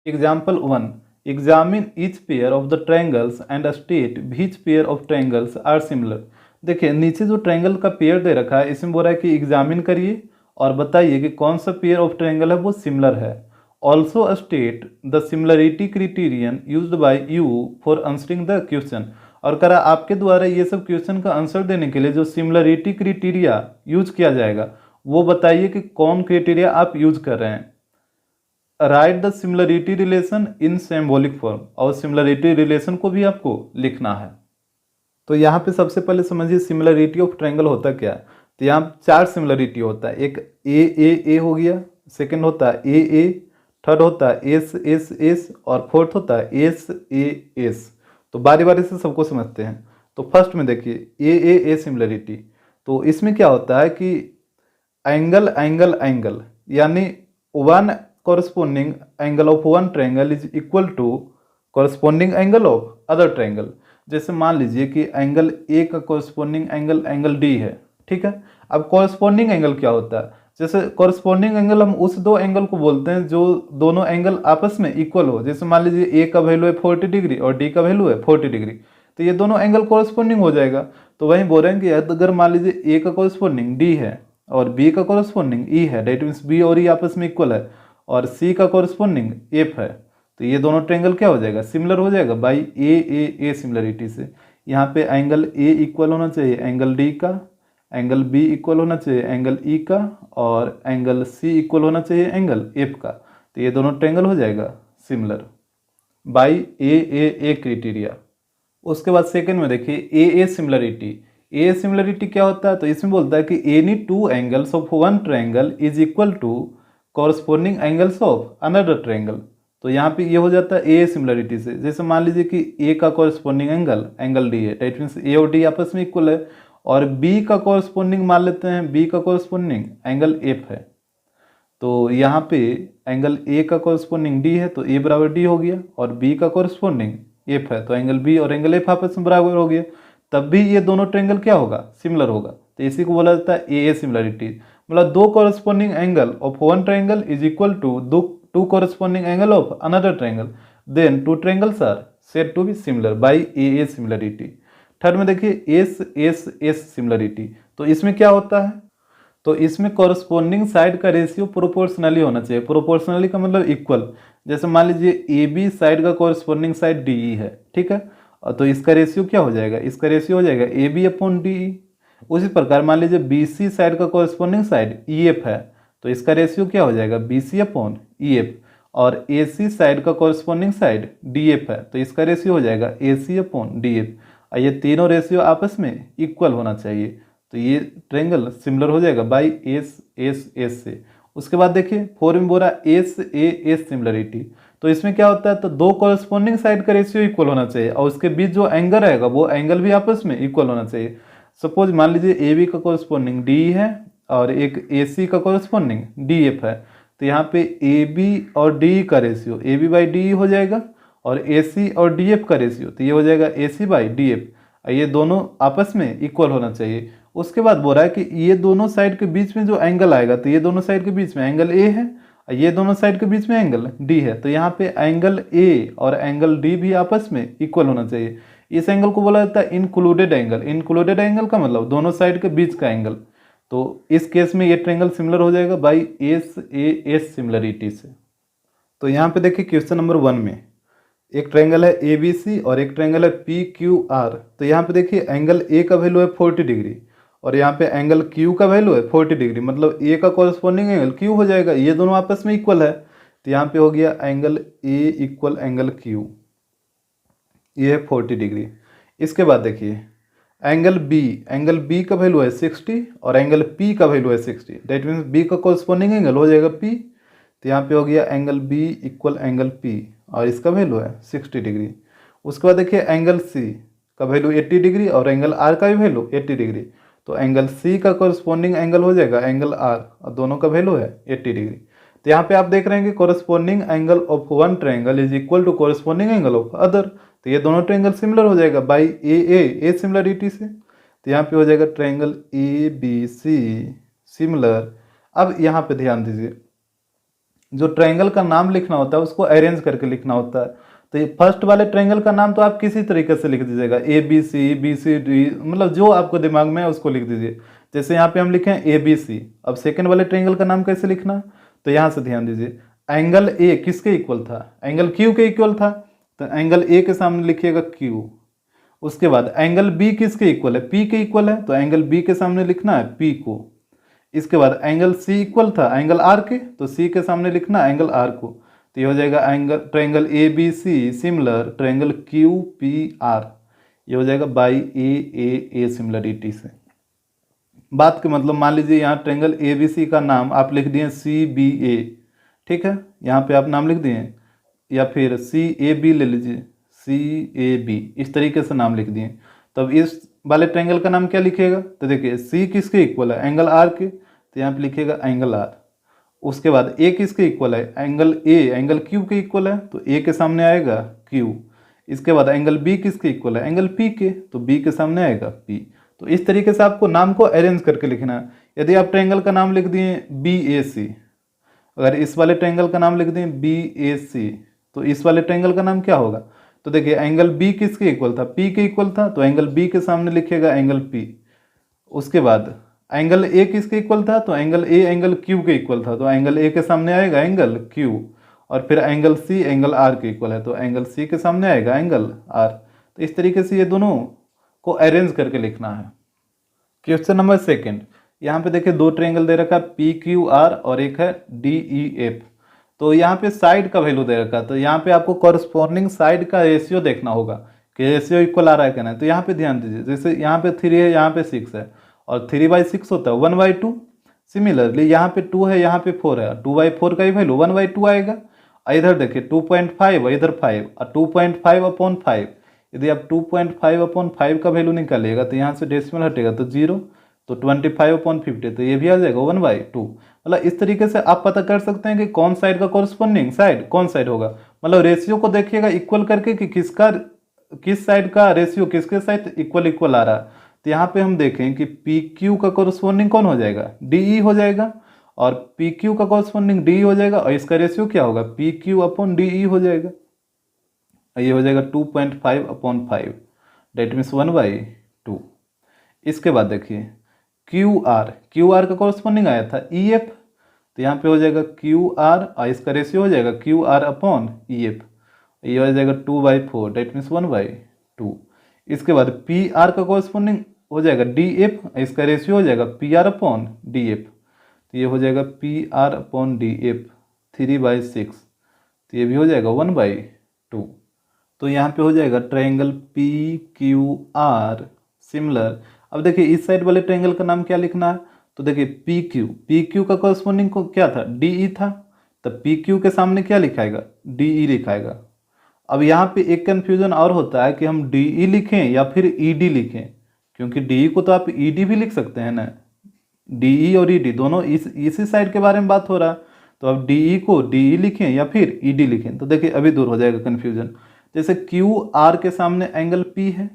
Example 1, examine each pair of the triangles and state which pair of triangles are similar. देखिए नीचे जो triangle का pair दे रखा है इसमें बोल रहा है कि एग्जामिन करिए और बताइए कि कौन सा पेयर ऑफ ट्रायंगल है वो सिमिलर है। Also state the similarity criterion used by you for answering the question. और करा आपके द्वारा ये सब क्वेश्चन का आंसर देने के लिए जो सिमिलरिटी क्रिटेरिया यूज किया जाएगा वो बताइए कि कौन क्राइटेरिया आप यूज कर रहे हैं। Right the similarity relation in symbolic form, और सिमिलरिटी रिलेशन को भी आपको लिखना है। तो यहाँ पे सबसे पहले समझिए सिमिलरिटी ऑफ ट्रायंगल होता क्या है। तो यहाँ 4 सिमिलरिटी होता है, एक ए हो गया, सेकंड होता है ए, थर्ड होता है एस और फोर्थ होता है एस। तो बारी बारी से सबको समझते हैं। तो फर्स्ट में देखिए ए सिमिलरिटी। तो इसमें क्या होता है कि एंगल एंगल एंगल यानी one corresponding angle of one triangle is equal to corresponding angle of other triangle। जैसे मान लीजिए कि एंगल ए का corresponding एंगल डी है, ठीक है। अब corresponding एंगल क्या होता है, जैसे corresponding एंगल हम उस दो एंगल को बोलते हैं जो दोनों एंगल आपस में इक्वल हो। जैसे मान लीजिए ए का वैल्यू है 40 डिग्री और डी का वैल्यू है 40 डिग्री, तो ये दोनों एंगल corresponding हो जाएगा। तो वहीं बोल रहे हैं कि अगर मान लीजिए ए का corresponding डी है और बी का corresponding ई है, डेट मीन्स बी और ई आपस में इक्वल है, और सी का कॉरस्पॉन्डिंग एफ है, तो ये दोनों ट्रायंगल क्या हो जाएगा, सिमिलर हो जाएगा बाई ए सिमिलरिटी से। यहाँ पे एंगल ए इक्वल होना चाहिए एंगल डी का, एंगल बी इक्वल होना चाहिए एंगल ई का, और एंगल सी इक्वल होना चाहिए एंगल एफ का। तो ये दोनों ट्रायंगल हो जाएगा सिमिलर बाई ए क्राइटेरिया। उसके बाद सेकंड में देखिए ए सिमिलरिटी क्या होता है। तो इसमें बोलता है कि any two angles of one triangle is equal to corresponding angles of another triangle. तो यहाँ पे ये हो जाता है ए सिमिलरिटी से। जैसे मान लीजिए कि ए का कॉरस्पॉन्डिंग एंगल डी है, डेट मीन्स ए और डी आपस में इक्वल है, और बी का कॉरस्पॉन्डिंग मान लेते हैं, बी का कॉरस्पॉन्डिंग एंगल एफ है। तो यहाँ पे एंगल ए का कॉरस्पॉन्डिंग डी है, तो ए बराबर डी हो गया, और बी का कॉरस्पॉन्डिंग एफ है, तो एंगल बी और एंगल एफ आपस में बराबर हो गया। तब भी ये दोनों ट्रायंगल क्या होगा, सिमिलर होगा। तो इसी को बोला जाता है ए सिमिलरिटी। मतलब दो corresponding angle of one triangle is equal to two corresponding angle of another triangle, then two triangles are said to be similar by A similarity. Third में देखिए एस सिमिलरिटी। तो इसमें क्या होता है, तो इसमें कॉरस्पॉन्डिंग साइड का रेशियो प्रोपोर्शनली होना चाहिए। प्रोपोर्शनली का मतलब इक्वल। जैसे मान लीजिए ए बी साइड का कॉरस्पॉन्डिंग साइड डी ई है, ठीक है, तो इसका रेशियो क्या हो जाएगा, इसका रेशियो हो जाएगा A B upon D E. उसी प्रकार मान लीजिए बी सी साइड का कॉरस्पॉन्डिंग साइड ई एफ है, तो इसका रेशियो क्या हो जाएगा B C upon E F, और ए सी साइड का कॉरस्पॉन्डिंग साइड डी एफ है, तो इसका रेशियो हो जाएगा A C upon D F. ये तीनों रेशियो आपस में इक्वल होना चाहिए, तो ये ट्रायंगल सिमिलर हो जाएगा बाई एस से। उसके बाद देखिए फोर में बोला एस सिमिलरिटी। तो इसमें क्या होता है, तो दो कॉरस्पॉन्डिंग साइड का रेशियो इक्वल होना चाहिए, और उसके बीच जो एंगल रहेगा वो एंगल भी आपस में इक्वल होना चाहिए। सपोज मान लीजिए ए बी का कॉरस्पॉन्डिंग डी है और एक ए सी का कॉरस्पॉन्डिंग डी एफ है, तो यहाँ पे ए बी और डी का ratio A B by D हो जाएगा, और ए सी और डी एफ का रेशियो तो ये हो जाएगा A C by D F. ये दोनों आपस में इक्वल होना चाहिए। उसके बाद बोल रहा है कि ये दोनों साइड के बीच में जो एंगल आएगा, तो ये दोनों साइड के बीच में एंगल ए है, ये दोनों साइड के बीच में एंगल डी है, तो यहाँ पे एंगल ए और एंगल डी भी आपस में इक्वल होना चाहिए। इस एंगल को बोला जाता है इंक्लूडेड एंगल। इंक्लूडेड एंगल का मतलब दोनों साइड के बीच का एंगल। तो इस केस में ये ट्रायंगल सिमिलर हो जाएगा बाई एस सिमिलरिटी से। तो यहाँ पे देखिए क्वेश्चन नंबर 1 में एक ट्रायंगल है ए बी सी और एक ट्रायंगल है पी क्यू आर। तो यहाँ पे देखिए एंगल ए का वैल्यू है 40 डिग्री और यहाँ पे एंगल क्यू का वैल्यू है 40 डिग्री, मतलब ए का कॉरस्पॉन्डिंग एंगल क्यू हो जाएगा। ये दोनों आपस में इक्वल है, तो यहाँ पे हो गया angle A equal angle Q, ये है 40 डिग्री। इसके बाद देखिए एंगल बी का वैल्यू है 60 और एंगल पी का वैल्यू है 60, दैट मीन्स बी का कॉरस्पॉन्डिंग एंगल हो जाएगा पी। तो यहाँ पे हो गया angle B equal angle P और इसका वैल्यू है 60 डिग्री। उसके बाद देखिए एंगल सी का वैल्यू 80 डिग्री और एंगल आर का भी वैल्यू 80 डिग्री, तो एंगल सी का कॉरस्पॉन्डिंग एंगल हो जाएगा एंगल आर और दोनों का वैल्यू है 80 डिग्री। तो यहाँ पे आप देख रहे हैं कि corresponding angle of one triangle is equal to corresponding angle of other, तो ये दोनों ट्रायंगल सिमिलर हो जाएगा बाई ए सिमिलरिटी से। तो यहाँ पे हो जाएगा triangle A B C similar. अब यहाँ पे ध्यान दीजिए, जो ट्रायंगल का नाम लिखना होता है उसको अरेंज करके लिखना होता है। तो ये फर्स्ट वाले ट्रायंगल का नाम तो आप किसी तरीके से लिख दीजिएगा, ABCD, मतलब जो आपको दिमाग में है उसको लिख दीजिए। जैसे यहाँ पे हम लिखे हैं ABC। अब सेकंड वाले ट्रायंगल का नाम कैसे लिखना, तो यहाँ से ध्यान दीजिए, एंगल ए किसके इक्वल था, एंगल Q के इक्वल था, तो एंगल ए के सामने लिखिएगा Q। उसके बाद एंगल बी किसके इक्वल है, P के इक्वल है, तो एंगल बी के सामने लिखना है P को। इसके बाद एंगल सी इक्वल था एंगल आर के, तो सी के सामने लिखना एंगल आर को। तो ये हो जाएगा angle triangle ABC similar triangle QPR, ये हो जाएगा बाई ए सिमिलरिटी से। बात के मतलब मान लीजिए यहाँ ट्रायंगल ABC का नाम आप लिख दिए CBA, ठीक है, यहाँ पे आप नाम लिख दिए, या फिर CAB ले लीजिए, CAB इस तरीके से नाम लिख दिए। तब इस वाले ट्रायंगल का नाम क्या लिखिएगा, तो देखिए C किसके इक्वल है, एंगल R के, तो यहाँ पे लिखिएगा एंगल R। उसके बाद A किसके इक्वल है, एंगल A एंगल Q के इक्वल है, तो A के सामने आएगा Q। इसके बाद एंगल B किसके इक्वल है, एंगल P के, तो B के सामने आएगा P। तो इस तरीके से आपको नाम को अरेंज करके लिखना है। यदि आप ट्रायंगल का नाम लिख दिए BAC, अगर इस वाले ट्रायंगल का नाम लिख दें BAC, तो इस वाले ट्रायंगल का नाम क्या होगा, तो देखिए एंगल B किसके इक्वल था, P के इक्वल था, तो एंगल B के सामने लिखिएगा एंगल P। उसके बाद एंगल A किसके इक्वल था, तो एंगल A एंगल Q के इक्वल था, तो एंगल A के सामने आएगा एंगल Q। और फिर एंगल C एंगल R के इक्वल है, तो एंगल C के सामने आएगा एंगल R। तो इस तरीके से ये दोनों को अरेंज करके लिखना है। क्वेश्चन नंबर सेकंड, यहाँ पे देखिए दो ट्रायंगल दे रखा है PQR और एक है DEF। तो यहाँ पे साइड का वैल्यू दे रखा है, तो यहाँ पे आपको कॉरस्पॉन्डिंग साइड का रेशियो देखना होगा कि रेशियो इक्वल आ रहा है क्या नहीं। तो यहाँ पे ध्यान दीजिए, जैसे यहाँ पे 3 है, यहाँ पे 6 है, और 3/6 होता है 1/2। सिमिलरली यहाँ पे 2 है, यहाँ पे 4 है, 2/4 का ही वैल्यू 1/2 आएगा। इधर देखिए 2.5 इधर 5 और 2.5/5। यदि आप 2.5/5 का वैल्यू निकालिएगा तो यहाँ से डेसिमल हटेगा तो 0, तो 25/50, तो ये भी आ जाएगा 1/2। मतलब इस तरीके से आप पता कर सकते हैं कि कौन साइड का कॉरस्पॉन्डिंग साइड कौन साइड होगा। मतलब रेशियो को देखिएगा इक्वल करके कि किस साइड का रेशियो किसके साइड इक्वल इक्वल आ रहा है। तो यहाँ पे हम देखें कि PQ का कॉरस्पॉन्डिंग कौन हो जाएगा, DE हो जाएगा, और PQ का कॉरस्पॉन्डिंग DE हो जाएगा, और इसका रेशियो क्या होगा, PQ/DE हो जाएगा। ये हो जाएगा 2.5/5, डेट मीन्स 1/2। इसके बाद देखिए QR का कॉरस्पॉन्डिंग आया था EF, तो यहाँ पे हो जाएगा QR और इसका रेशियो हो जाएगा QR/EF, ये हो जाएगा 2/4, डेट मीन्स 1/2। इसके बाद PR का कॉरस्पॉन्डिंग हो जाएगा DF, इसका रेशियो हो जाएगा PR/DF, तो ये हो जाएगा PR/DF 3/6, तो ये भी हो जाएगा 1/2। तो यहाँ पे हो जाएगा ट्रायंगल PQR सिमिलर। अब देखिए इस साइड वाले ट्रायंगल का नाम क्या लिखना है, तो देखिए PQ का कॉरस्पॉन्डिंग को क्या था, DE था, तब PQ के सामने क्या लिखाएगा, DE लिखाएगा। अब यहाँ पे एक कन्फ्यूजन और होता है कि हम DE लिखें या फिर ED लिखें, क्योंकि DE को तो आप ED भी लिख सकते हैं ना, DE और ED दोनों इसी साइड के बारे में बात हो रहा है। तो अब DE को DE लिखें या फिर ED लिखें, तो देखिए अभी दूर हो जाएगा कन्फ्यूजन। जैसे QR के सामने एंगल P है,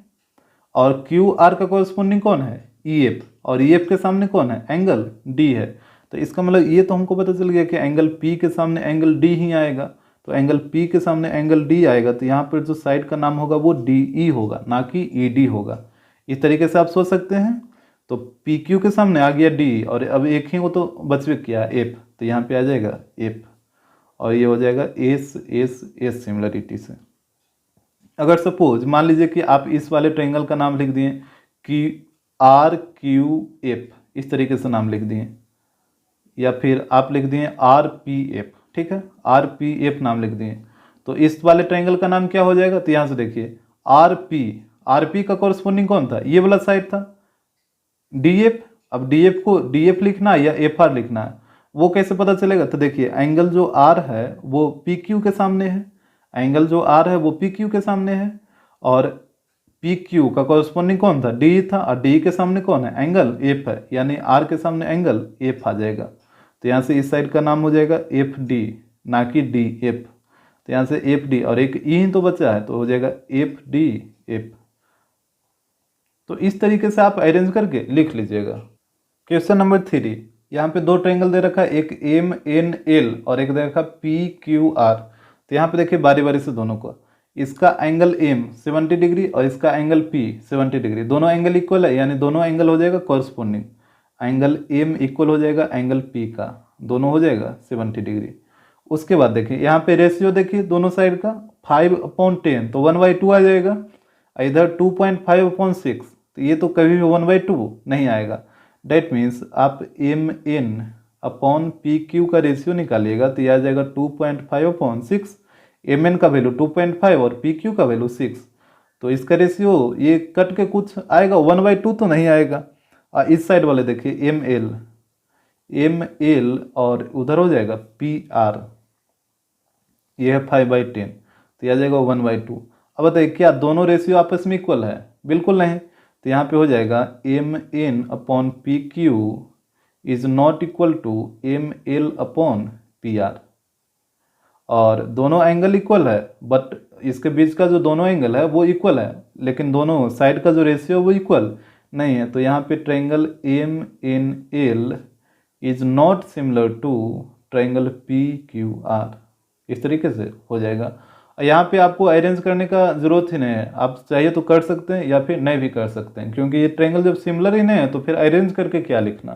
और QR का कॉरस्पॉन्डिंग कौन है, EF, और EF के सामने कौन है, एंगल D है। तो इसका मतलब ये तो हमको पता चल गया कि एंगल P के सामने एंगल D ही आएगा, तो एंगल P के सामने एंगल D आएगा, तो यहाँ पर जो साइड का नाम होगा वो DE होगा, ना कि ED होगा। इस तरीके से आप सोच सकते हैं। तो PQ के सामने आ गया D, और अब एक ही वो तो बच किया F, तो यहाँ पे आ जाएगा F, और ये हो जाएगा S सिमिलरिटी से। अगर सपोज मान लीजिए कि आप इस वाले ट्रायंगल का नाम लिख दिए कि RQF, इस तरीके से नाम लिख दिए, या फिर आप लिख दिए RPF, ठीक है, RPF नाम लिख दिए, तो इस वाले ट्रायंगल का नाम क्या हो जाएगा, तो यहाँ से देखिए RP का कॉरस्पॉन्डिंग कौन था, ये वाला साइड था DF। अब DF को DF लिखना है या FR लिखना है, वो कैसे पता चलेगा, तो देखिए एंगल जो R है वो PQ के सामने है, एंगल जो R है वो PQ के सामने है, और PQ का कॉरस्पॉन्डिंग कौन था, DE था, और DE के सामने कौन है, एंगल F है, यानी R के सामने एंगल F आ जाएगा। तो यहाँ से इस साइड का नाम हो जाएगा FD, ना कि DF। तो यहाँ से FD और एक E ही तो बचा है, तो हो जाएगा FDF। तो इस तरीके से आप अरेंज करके लिख लीजिएगा। क्वेश्चन नंबर 3, यहाँ पे दो ट्रायंगल दे रखा है, एक एम एन एल और एक दे रखा पी क्यू आर। तो यहाँ पे देखिए बारी बारी से दोनों को, इसका एंगल एम 70 डिग्री और इसका एंगल पी 70 डिग्री, दोनों एंगल इक्वल है, यानी दोनों एंगल हो जाएगा कॉरस्पॉन्डिंग। एंगल एम इक्वल हो जाएगा एंगल पी का, दोनों हो जाएगा 70 डिग्री। उसके बाद देखिए यहाँ पे रेशियो देखिए दोनों साइड का 5/10, तो 1/2 आ जाएगा। इधर 2.5/6, तो ये तो कभी भी 1/2 नहीं आएगा। डेट मीन्स आप M N upon P Q का रेशियो निकालिएगा तो यह आ जाएगा 2.5/6। एम एन का वैल्यू 2.5 और पी क्यू का वैल्यू 6, तो इसका रेशियो ये कट के कुछ आएगा, 1/2 तो नहीं आएगा। इस साइड वाले देखिए एम एल और उधर हो जाएगा पी आर, ये है 5/10, तो यह आ जाएगा 1/2। अब बताइए क्या दोनों रेशियो आपस में इक्वल है? बिल्कुल नहीं। तो यहाँ पे हो जाएगा M N upon P Q is not equal to M L upon P R. और दोनों एंगल इक्वल है, बट इसके बीच का जो दोनों एंगल है वो इक्वल है, लेकिन दोनों साइड का जो रेशियो वो इक्वल नहीं है। तो यहाँ पे triangle M N L is not similar to triangle P Q R. इस तरीके से हो जाएगा। यहाँ पे आपको अरेंज करने का जरूरत ही नहीं है, आप चाहिए तो कर सकते हैं या फिर नहीं भी कर सकते हैं, क्योंकि ये ट्रायंगल जब सिमिलर ही नहीं है तो फिर अरेंज करके क्या लिखना।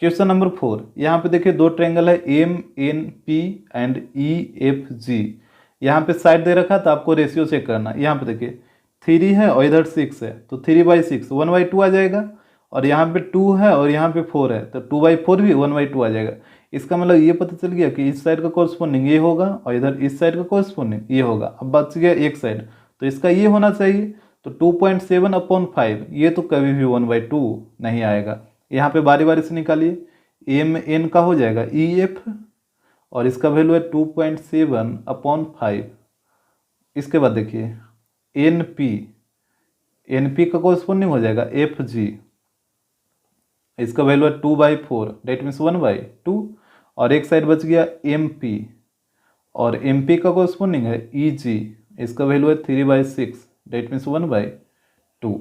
क्वेश्चन नंबर 4, यहाँ पे देखिए दो ट्रायंगल है M N P and E F G. यहाँ पे साइड दे रखा तो आपको रेशियो चेक करना। यहाँ पे देखिए 3 है और इधर 6 है, तो 3/6 1/2 आ जाएगा। और यहाँ पे 2 है और यहाँ पे 4 है, तो 2/4 भी 1/2 आ जाएगा। इसका मतलब ये पता चल गया कि इस साइड का कॉरस्पॉन्डिंग ये होगा और इधर इस साइड का कॉरस्पॉन्डिंग ये होगा। अब बच गया एक साइड, तो इसका ये होना चाहिए। तो 2.7/5 ये तो कभी भी 1/2 नहीं आएगा। यहाँ पे बारी बारी से निकालिए। एम एन का हो जाएगा ई एफ और इसका वैल्यू है 2.7/5। इसके बाद देखिए एन पी का कॉरस्पॉन्डिंग हो जाएगा एफ जी, इसका वैल्यू है 2/4, डेट मीन्स 1/2। और एक साइड बच गया एम पी और एम पी का कॉरस्पॉन्डिंग है ई जी, इसका वैल्यू है 3/6, डेट मीन्स 1/2।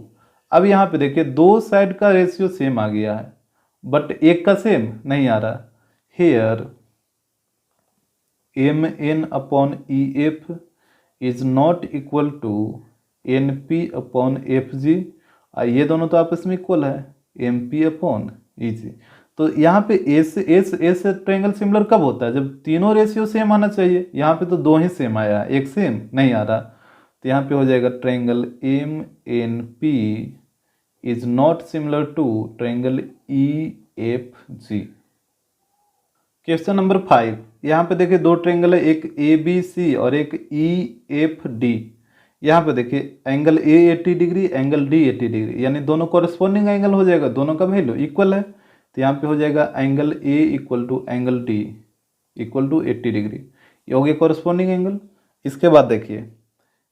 अब यहाँ पे देखिए दो साइड का रेशियो सेम आ गया है, बट एक का सेम नहीं आ रहा। Here M N upon E F is not equal to N P upon F G. ये दोनों तो आपस में इक्वल है, M P upon E G. तो यहाँ पे एस ट्रायंगल सिमिलर कब होता है? जब तीनों रेशियो सेम आना चाहिए। यहाँ पे तो दो ही सेम आया, एक सेम नहीं आ रहा। तो यहाँ पे हो जाएगा triangle M N P is not similar to triangle E F G. Question number 5, यहाँ पे देखिए दो ट्रायंगल है, एक ए बी सी और एक ई एफ डी। यहाँ पे देखिए angle A 80 degree, angle D 80 degree, यानी दोनों कॉरस्पॉन्डिंग एंगल हो जाएगा, दोनों का वैल्यू इक्वल है। तो यहाँ पे हो जाएगा angle A equal to angle D equal to 80 degree, ये हो गया कॉरस्पॉन्डिंग एंगल। इसके बाद देखिए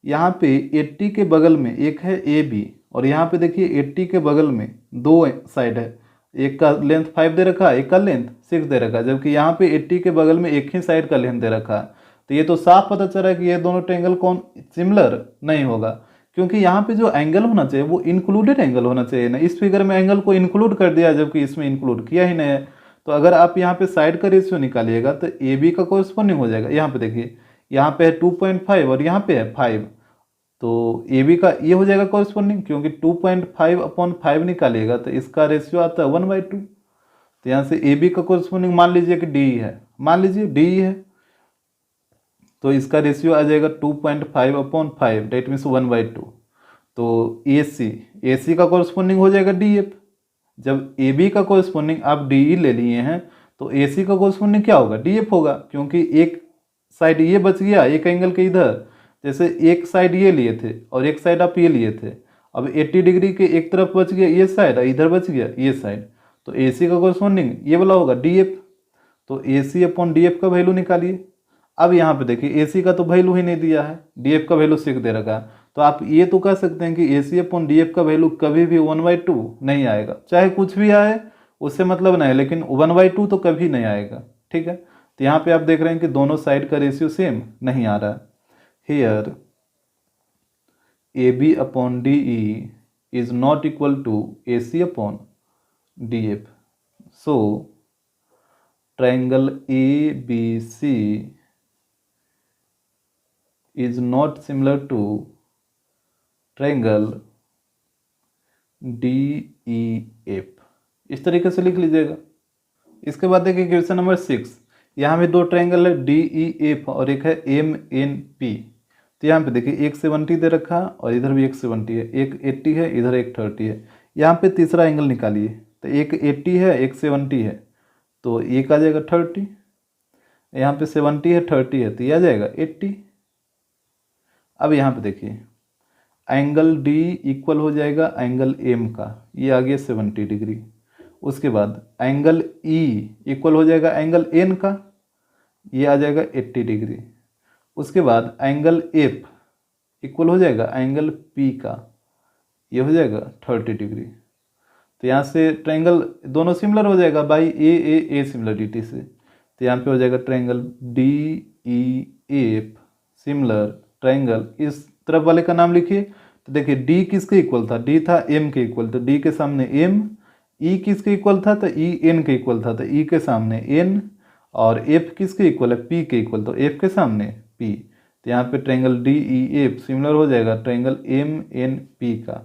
यहाँ पे 80 के बगल में एक है ए बी और यहाँ पे देखिए 80 के बगल में दो साइड है, एक का लेंथ 5 दे रखा है, एक का लेंथ 6 दे रखा है, जबकि यहाँ पे 80 के बगल में एक ही साइड का लेंथ दे रखा है। तो ये तो साफ पता चल रहा है कि ये दोनों ट्रायंगल कौन सिमिलर नहीं होगा, क्योंकि यहाँ पे जो एंगल होना चाहिए वो इंक्लूडेड एंगल होना चाहिए ना। इस फिगर में एंगल को इंक्लूड कर दिया जबकि इसमें इंक्लूड किया ही नहीं है। तो अगर आप यहाँ पे साइड का रेशियो निकालिएगा तो ए बी का कॉरस्पॉन्डिंग हो जाएगा। यहाँ पे देखिए यहाँ पे है 2.5 और यहाँ पे है 5, तो ए बी का ये हो जाएगा कॉरस्पॉन्डिंग, क्योंकि 2.5/5 निकालिएगा तो इसका रेशियो आता है 1/2। तो यहाँ से ए बी का कॉरस्पॉन्डिंग मान लीजिए कि डी है, मान लीजिए डी है, तो इसका रेशियो आ जाएगा 2.5/5, डेट मीन्स 1/2। तो ए सी का कॉरस्पॉन्डिंग हो जाएगा डी एफ। जब ए बी का कॉरस्पॉन्डिंग आप डी ई ले लिए हैं तो ए सी का कॉरस्पॉन्डिंग क्या होगा? डी एफ होगा, क्योंकि एक साइड ये बच गया एक एंगल के इधर, जैसे एक साइड ये लिए थे और एक साइड आप ये लिए थे। अब 80 डिग्री के एक तरफ बच गया ये साइड और इधर बच गया ये साइड, तो ए सी का कॉरस्पॉन्डिंग ये वाला होगा डी एफ। तो ए सी अपॉन डी एफ का वैल्यू निकालिए। अब यहाँ पे देखिए ए सी का तो वैल्यू ही नहीं दिया है, डी एफ का वैल्यू 6 दे रखा है, तो आप ये तो कह सकते हैं कि ए सी अपॉन डी एफ का वैल्यू कभी भी 1/2 नहीं आएगा, चाहे कुछ भी आए उससे मतलब नहीं, लेकिन 1/2 तो कभी नहीं आएगा। ठीक है, तो यहाँ पे आप देख रहे हैं कि दोनों साइड का रेशियो सेम नहीं आ रहा है। Here A B upon D E is not equal to A C upon D F. So triangle A B C is not similar to triangle D E F, इस तरीके से लिख लीजिएगा। इसके बाद देखिए क्वेश्चन नंबर 6, यहाँ भी दो ट्रायंगल है डी ई एफ और एक है एम एन पी। तो यहाँ पे देखिए एक 70 दे रखा है और इधर भी एक 70 है, एक 80 है, इधर एक 30 है। यहाँ पे तीसरा एंगल निकालिए, तो एक 80 है, एक 70 है, तो एक आ जाएगा 30। यहाँ पे 70 है, 30 है, तो ये आ जाएगा 80। अब यहाँ पे देखिए एंगल डी इक्वल हो जाएगा एंगल एम का, ये आ गया 70 डिग्री। उसके बाद एंगल ई इक्वल हो जाएगा एंगल एन का, ये आ जाएगा 80 डिग्री। उसके बाद एंगल एफ इक्वल हो जाएगा एंगल पी का, ये हो जाएगा 30 डिग्री। तो यहाँ से ट्रायंगल दोनों सिमिलर हो जाएगा बाई ए सिमिलरिटी से। तो यहाँ पे हो जाएगा triangle D E F similar triangle. इस तरफ वाले का नाम लिखिए। तो देखिए डी किसके इक्वल था, डी था एम के इक्वल, तो डी के सामने एम। ई किसके इक्वल था, तो ई एन के इक्वल था, तो ई के सामने एन। और एफ किसके इक्वल है, पी के इक्वल, तो एफ के सामने पी। तो यहाँ पे triangle D E F similar हो जाएगा ट्रायंगल एम एन पी का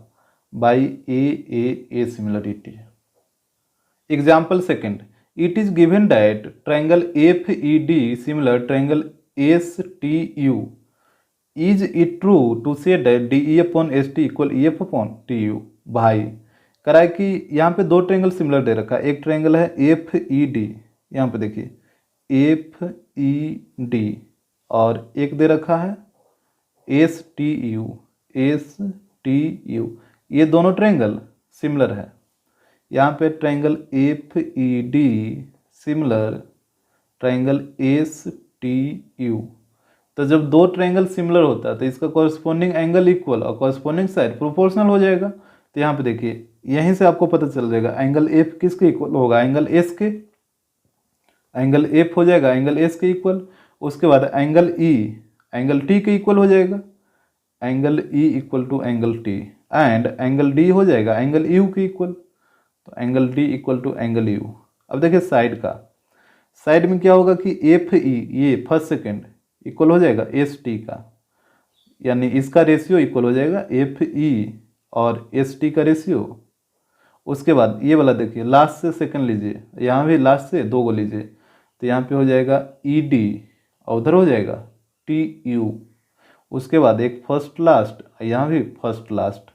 by A similarity. Example second, it is given that triangle F E D similar triangle S T U. Is it true to say that D E upon S T equal E F upon T U. भाई कह रहा है कि यहाँ पे दो triangle similar दे रखा है। एक ट्रायंगल है एफ ई डी, यहाँ पे देखिए एफ ई डी, और एक दे रखा है एस टी यू। ये दोनों ट्रायंगल सिमिलर है। यहाँ पे triangle F E D similar triangle S T U. तो जब दो ट्रायंगल सिमिलर होता है तो इसका कॉरस्पॉन्डिंग एंगल इक्वल और कॉरस्पॉन्डिंग साइड प्रोपोर्शनल हो जाएगा। तो यहाँ पे देखिए यहीं से आपको पता चल जाएगा एंगल एफ किसके इक्वल होगा, एंगल एस के। एंगल एफ हो जाएगा एंगल एस के इक्वल। उसके बाद एंगल ई एंगल टी के इक्वल हो जाएगा, angle E equal to angle T. And angle D हो जाएगा एंगल यू के इक्वल, तो angle D equal to angle U. अब देखिए साइड में क्या होगा कि एफ ई ये फर्स्ट सेकेंड इक्वल हो जाएगा एस टी का, यानी इसका रेशियो इक्वल हो जाएगा एफ ई और एस टी का रेशियो। उसके बाद ये वाला देखिए लास्ट से सेकंड लीजिए, यहाँ भी लास्ट से दो को लीजिए, तो यहाँ पे हो जाएगा ई डी और उधर हो जाएगा टी यू। उसके बाद एक फर्स्ट लास्ट, यहाँ भी फर्स्ट लास्ट,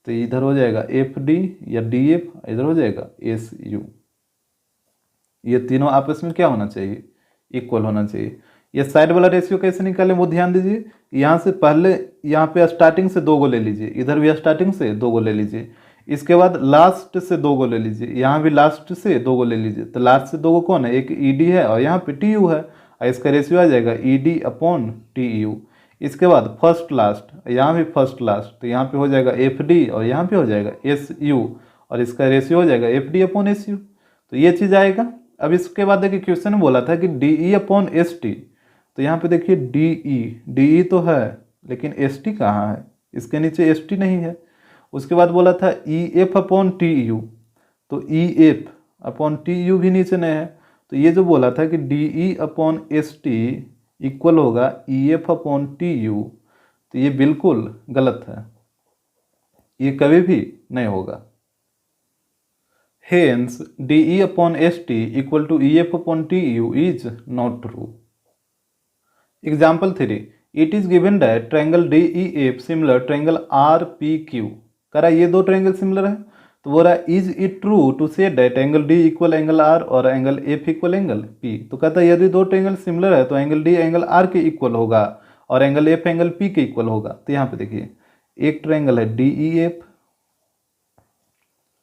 तो इधर हो जाएगा एफ डी या डी एफ, इधर हो जाएगा एस यू। ये तीनों आपस में क्या होना चाहिए, इक्वल होना चाहिए। ये साइड वाला रेशियो कैसे निकालें वो ध्यान दीजिए। यहाँ से पहले यहाँ पे स्टार्टिंग से दो को ले लीजिए, इधर भी स्टार्टिंग से दो को ले लीजिए। इसके बाद लास्ट से दो को ले लीजिए, यहाँ भी लास्ट से दो को ले लीजिए। तो लास्ट से दो को कौन है, एक ई डी है और यहाँ पे टी यू है, और इसका रेशियो आ जाएगा E D upon T you. इसके बाद फर्स्ट लास्ट, यहाँ भी फर्स्ट लास्ट, तो यहाँ पे हो जाएगा एफ डी और यहाँ पे हो जाएगा एस यू, और इसका रेशियो हो जाएगा F D upon S U. तो ये चीज़ आएगा। अब इसके बाद देखिए क्वेश्चन में बोला था कि D E upon S T, तो यहाँ पे देखिए डी ई तो है लेकिन एस टी कहाँ है, इसके नीचे एस टी नहीं है। उसके बाद बोला था E F upon T U, तो E F upon T U भी नीचे नहीं है। तो ये जो बोला था कि D E upon S T equal होगा E F upon T U, तो ये बिल्कुल गलत है, ये कभी भी नहीं होगा। Hence D E upon S T equal to E F upon T U is not true. Example 3, it is given that triangle D E F similar triangle R P Q. कह रहा है ये दो ट्रायंगल सिमिलर है, तो बोल रहा है is it true to say that angle D equal angle R और angle F equal angle P. तो कहता है यदि दो ट्रायंगल सिमिलर है तो एंगल डी एंगल आर के इक्वल होगा और एंगल एफ एंगल पी के इक्वल होगा। तो यहाँ पे देखिए एक ट्रायंगल है डी ई एफ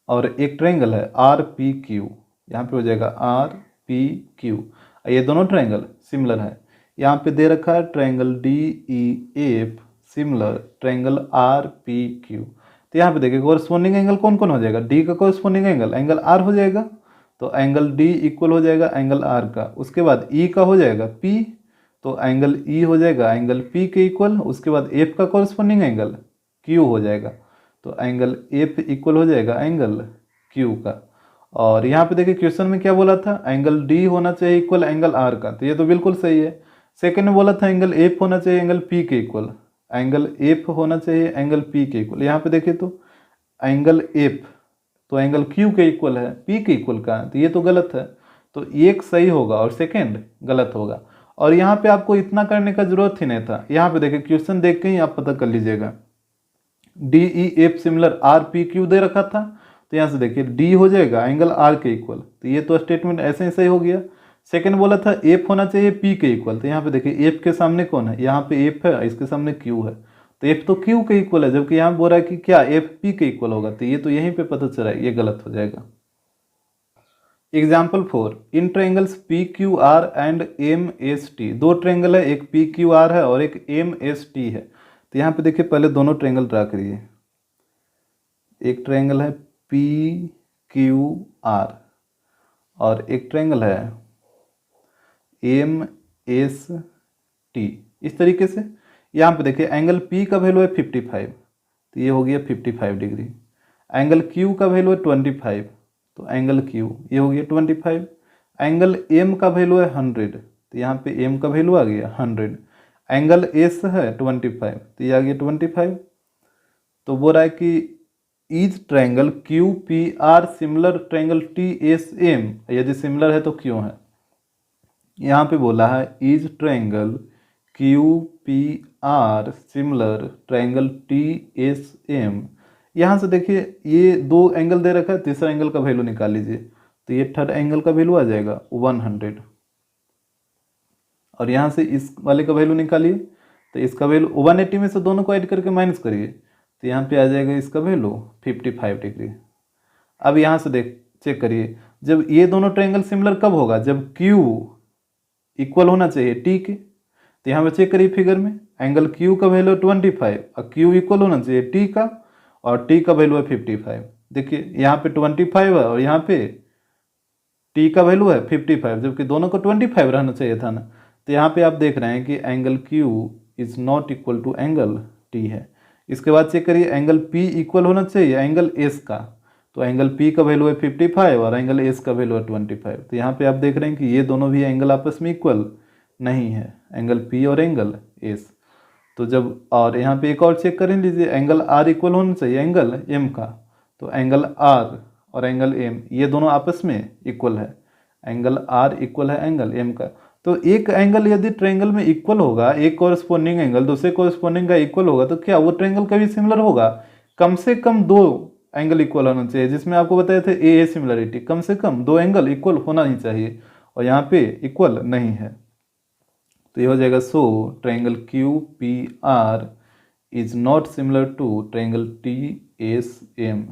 और एक ट्रायंगल है आर पी क्यू, यहाँ पे हो जाएगा आर पी क्यू। ये दोनों ट्रायंगल सिमिलर है। यहाँ पे दे रखा है triangle D E F similar triangle R P Q. तो यहाँ पे देखिए कोरस्पॉन्डिंग एंगल कौन कौन हो जाएगा, डी का कोरस्पॉन्डिंग एंगल आर हो जाएगा, तो एंगल डी इक्वल हो जाएगा एंगल आर का। उसके बाद ई का हो जाएगा पी, तो एंगल ई हो जाएगा एंगल पी के इक्वल। उसके बाद एफ का कोरस्पॉन्डिंग एंगल क्यू हो जाएगा, तो एंगल एफ इक्वल हो जाएगा एंगल क्यू का। और यहाँ पे देखिए क्वेश्चन में क्या बोला था, एंगल डी होना चाहिए इक्वल एंगल आर का, तो ये तो बिल्कुल सही है। सेकंड में बोला था एंगल एफ होना चाहिए एंगल पी के इक्वल, एंगल एफ होना चाहिए एंगल पी के इक्वल। यहाँ पे देखिए तो एंगल एफ तो एंगल क्यू के इक्वल है, पी के इक्वल का है, तो ये तो गलत है। तो एक सही होगा और सेकंड गलत होगा। और यहाँ पे आपको इतना करने का जरूरत ही नहीं था। यहाँ पे देखिए क्वेश्चन देख के ही आप पता कर लीजिएगा, D E F similar R P Q दे रखा था, तो यहाँ से देखिए डी हो जाएगा एंगल आर के इक्वल, तो ये तो स्टेटमेंट ऐसे ही सही हो गया। सेकंड बोला था एफ होना चाहिए पी के इक्वल, तो यहाँ पे देखिए एफ के सामने कौन है, यहाँ पे एफ है, इसके सामने क्यू है, तो एफ तो क्यू के इक्वल है, जबकि यहाँ बोल रहा है कि क्या एफ पी के इक्वल होगा, तो ये तो यहीं पे पता चला है, ये गलत हो जाएगा। Example 4, in triangles P Q R and M S T, दो ट्रायंगल है, एक पी क्यू आर है और एक एम एस टी है। तो यहाँ पे देखिए पहले दोनों ट्रायंगल ड्रा करिए। एक ट्रायंगल है पी क्यू आर और एक ट्रायंगल है एम एस टी। इस तरीके से यहाँ पे देखिए एंगल पी का वैल्यू है 55, तो ये हो गया 55 डिग्री। एंगल क्यू का वैल्यू है 25, तो एंगल क्यू ये हो गया 25। एंगल एम का वैल्यू है 100, तो यहाँ पे एम का वैल्यू आ गया 100। एंगल एस है 25, तो ये आ गया 25। तो बोल रहा है कि is triangle Q P R similar triangle T S M, यदि सिमिलर है तो क्यों है। यहाँ पे बोला है is triangle Q P R similar triangle T S M. यहाँ से देखिए ये दो एंगल दे रखा है, तीसरा एंगल का वैल्यू निकाल लीजिए, तो ये थर्ड एंगल का वैल्यू आ जाएगा 100। और यहाँ से इस वाले का वैल्यू निकालिए, तो इसका वैल्यू 180 में से दोनों को ऐड करके माइनस करिए, तो यहाँ पे आ जाएगा इसका वैल्यू 55 डिग्री। अब यहाँ से चेक करिए, जब ये दोनों ट्रायंगल सिमिलर कब होगा, जब Q इक्वल होना चाहिए T के। तो यहाँ पे चेक करिए फिगर में, एंगल Q का वैल्यू 25 और Q इक्वल होना चाहिए T का, और T का वैल्यू है 55। देखिए यहाँ पे 25 है और यहाँ पे T का वैल्यू है 55, जबकि दोनों को 25 रहना चाहिए था ना। तो यहाँ पे आप देख रहे हैं कि angle Q is not equal to angle T है। इसके बाद चेक करिए एंगल P इक्वल होना चाहिए एंगल S का, तो एंगल P का वैल्यू है 55 और एंगल S का वैल्यू है 25। तो यहाँ पे आप देख रहे हैं कि ये दोनों भी एंगल आपस में इक्वल नहीं है, एंगल P और एंगल S। तो जब, और यहाँ पे एक और चेक कर लीजिए, एंगल R इक्वल होना चाहिए एंगल M का, तो एंगल R और एंगल M ये दोनों आपस में इक्वल है, एंगल R इक्वल है एंगल M का। तो एक एंगल यदि ट्रायंगल में इक्वल होगा, एक कॉरस्पॉन्डिंग एंगल दूसरे कॉरस्पॉन्डिंग का इक्वल होगा, तो क्या वो ट्रायंगल कभी सिमिलर होगा। कम से कम दो एंगल इक्वल होना चाहिए, जिसमें आपको बताए थे ए सिमिलरिटी, कम से कम दो एंगल इक्वल होना ही चाहिए, और यहाँ पे इक्वल नहीं है। तो ये हो जाएगा so triangle Q P R is not similar to triangle T S M.